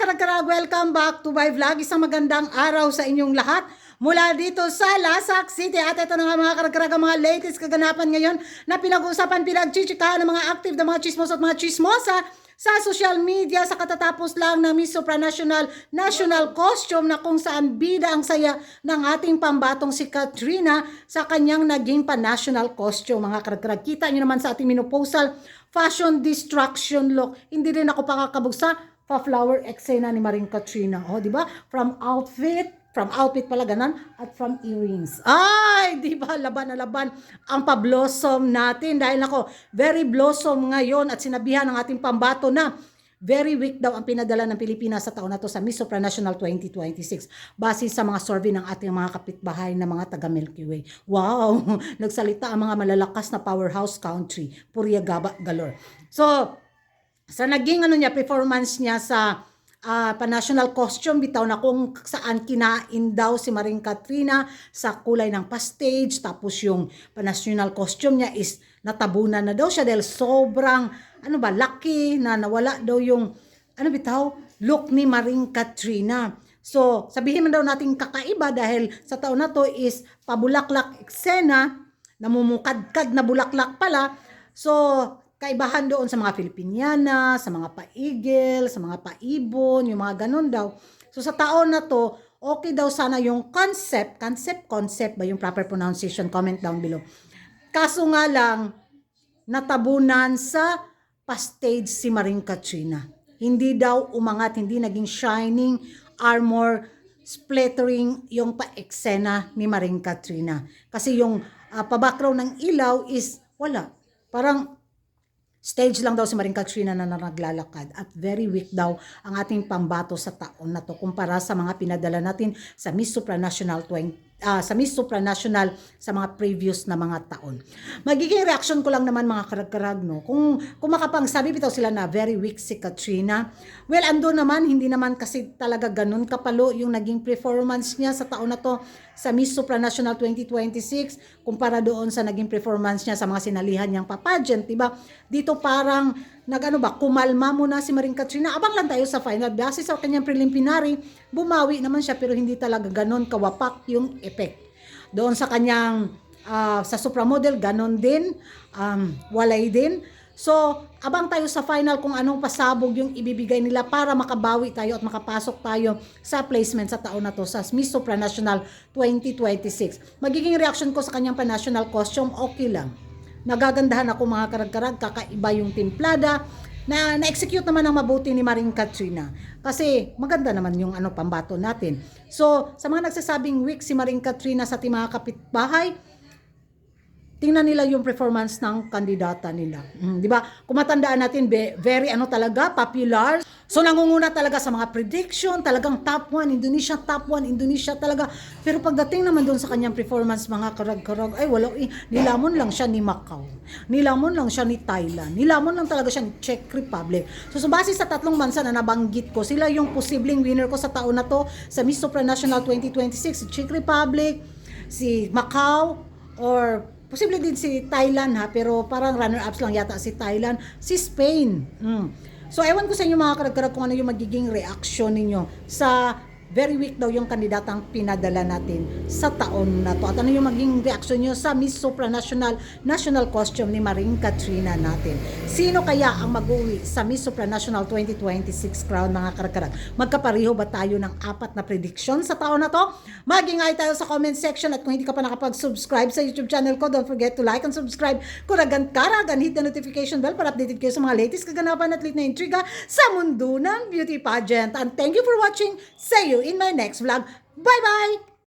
karagkarag, welcome back to my vlog. Isang magandang araw sa inyong lahat mula dito sa Lasak City. At ito na nga mga karagkarag, mga latest kaganapan ngayon na pinag-uusapan, pinagchichikahan ng mga active na mga chismos at mga chismosa sa social media sa katatapos lang ng Miss Supranational National Costume na kung saan bida ang saya ng ating pambatong si Katrina sa kanyang naging pa-national costume. Mga karagkarag, kita nyo naman sa ating minoposal, fashion destruction look. Hindi rin ako pakakabugsa pa-flower eksena ni Maring Katrina. Oh, di ba? From outfit pala ganan, at from earrings. Ay, di ba? Laban na laban ang pa-blossom natin. Dahil ako, very blossom ngayon at sinabihan ng ating pambato na very weak daw ang pinadala ng Pilipinas sa taon na to sa Miss Supranational 2026 base sa mga survey ng ating mga kapitbahay na mga taga Milky Way. Wow! Nagsalita ang mga malalakas na powerhouse country. Purya gaba galore. So, sa naging performance niya sa pa-national costume, bitaw na kung saan kinain daw si Maring Katrina sa kulay ng pastage, tapos yung pa-national costume niya is natabunan na daw siya dahil sobrang lucky na nawala daw yung look ni Maring Katrina. So sabihin man daw natin kakaiba dahil sa taon na to is pabulaklak eksena, namumukadkad na bulaklak pala. So kaibahan doon sa mga Filipiniana, sa mga paigil, sa mga paibon, yung mga ganun daw. So sa taon na to, okay daw sana yung concept ba yung proper pronunciation? Comment down below. Kaso nga lang, natabunan sa pastage si Maring Katrina. Hindi daw umangat, hindi naging shining armor, splattering yung pa-eksena ni Maring Katrina. Kasi yung pa-background ng ilaw is wala. Parang stage lang daw si Maring Katrina na naglalakad at very weak daw ang ating pambato sa taon na to kumpara sa mga pinadala natin sa Miss Supranational sa mga previous na mga taon. Magiging reaction ko lang naman mga karag-karag, no? Kung makapangsabi bitaw sila na very weak si Katrina. Well, ando naman, hindi naman kasi talaga ganun kapalo yung naging performance niya sa taon na to sa Miss Supranational 2026 kumpara doon sa naging performance niya sa mga sinalihan niyang pageant, diba? Dito parang kumalma muna si Maring Katrina. Abang lang tayo sa final. Base sa kanyang preliminary, bumawi naman siya pero hindi talaga ganon kawapak yung effect. Doon sa kanyang sa Supramodel, ganon din, walay din. So, abang tayo sa final kung anong pasabog yung ibibigay nila para makabawi tayo at makapasok tayo sa placement sa taon na to sa Miss Supranational 2026. Magiging reaction ko sa kanyang pa-national costume, okay lang. Nagagandahan ako mga karag-karag, kakaiba yung timplada na na-execute naman ng mabuti ni Maring Katrina. Kasi maganda naman yung pambato natin. So, sa mga nagsasabing weak si Maring Katrina sa ating mga kapitbahay, tingnan nila yung performance ng kandidata nila. Di ba? Kung matandaan natin, very talaga, popular. So, nangunguna talaga sa mga prediction, talagang top 1, Indonesia talaga. Pero pagdating naman doon sa kanyang performance, mga karag-karag, ay wala, nilamon lang siya ni Macau. Nilamon lang siya ni Thailand. Nilamon lang talaga siya ni Czech Republic. So, base sa tatlong bansa na nabanggit ko, sila yung posibleng winner ko sa taon na to sa Miss Supranational 2026, si Czech Republic, si Macau, or posible din si Thailand pero parang runner-ups lang yata si Thailand, si Spain. So, ewan ko sa inyo mga karag-karag kung ano yung magiging reaction ninyo sa very weak daw yung kandidatang pinadala natin sa taon na to. At ano yung magiging reaction nyo sa Miss Supranational National Costume ni Maring Katrina natin? Sino kaya ang mag-uwi sa Miss Supranational 2026 crown mga karag-karag? Magkapareho ba tayo ng 4 na prediction sa taon na to? Mag-ingay tayo sa comment section at kung hindi ka pa nakapag-subscribe sa YouTube channel ko, don't forget to like and subscribe. Kuragan karagan, hit the notification bell para updated kayo sa mga latest kaganapan at lit na intriga sa mundo ng beauty pageant. And thank you for watching. See you in my next vlog. Bye-bye!